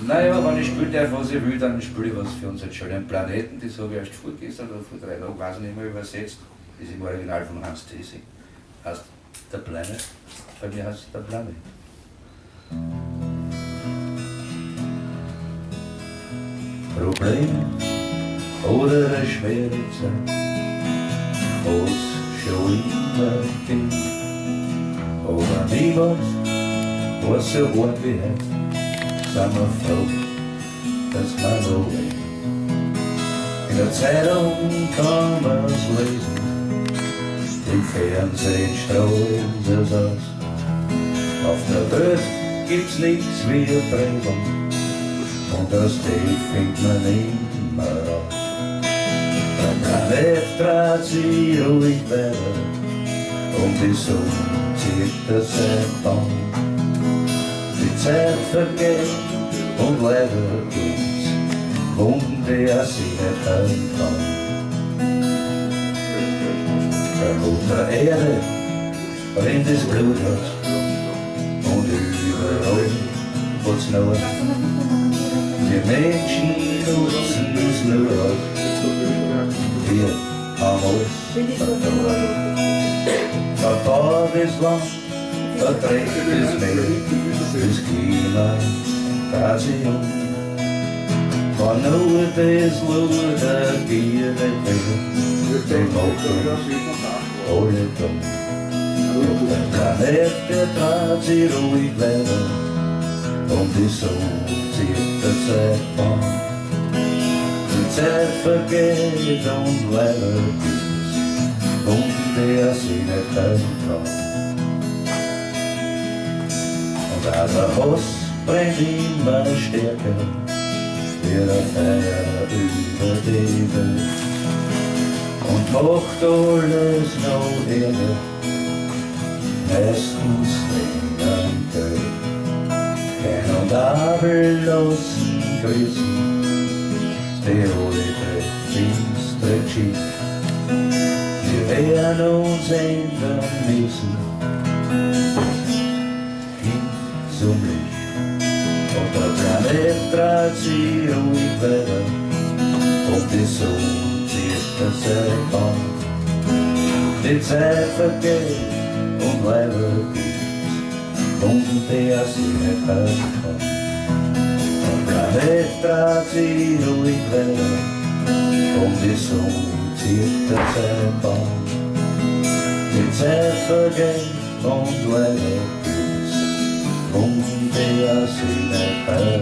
Naja, wenn ich spielen darf, was ich will, dann spiele ich was für unseren schönen Planeten. Das habe ich erst vorgestern oder vor 3 Tagen, weiß ich nicht mehr, übersetzt. Das ist im Original von Hans Theessing. Heißt der Planet. Bei mir heißt es der Planet. Problem oder eine schwere Zeit, was schon immer geht. Aber niemals war so hart wie heute, sind wir froh, dass wir noch leben. In der Zeitung kann man's lesen, im Fernsehen strahlen sie's aus. Auf der Welt gibt's nichts wie ein Bremen, und das findet man immer raus. Der Planet dreht sich ruhig weiter, und die Sonne zieht das Bahn. Die Zeit vergeht, und leider gibt's Wunden, die er sich nicht hören kann. Der Mutter Erde brennt das Blut aus, und überall wird's nur. Die Menschen nutzen es nur aus. Wir haben alles verloren. Verbaut ist Land, verdreckt ist Meer, das Klima dreht sich Wenn nur das Luder Gier nicht will, die machen alle dumm. Der Planet, der dreht sich ruhig weiter, und die Sonne zieht der Zeitbahn. Die Zeit vergeht, und leider gibt's Wunden, die er sich nicht hören kann. Und auch der Hass brennt immer stärker, wie der Feuer über die Welt, und macht alles noch ärger, meistens länger und Geld. Kein und Abel lassen grüßen, die alte finstere Geschichte. Wir werden uns ändern müssen, hin zum Licht. Und der Planet dreht sich ruhig weiter, und die Sonne zieht das Bahn. Die Zeit vergeht, und leider gibt's Wunden, die er sich nicht hören kann. Der Planet dreht sich ruhig weiter, und die Sonne zieht das Bahn. Die Zeit vergeht, und leider gibt's Wunden, die er sich nicht hören kann.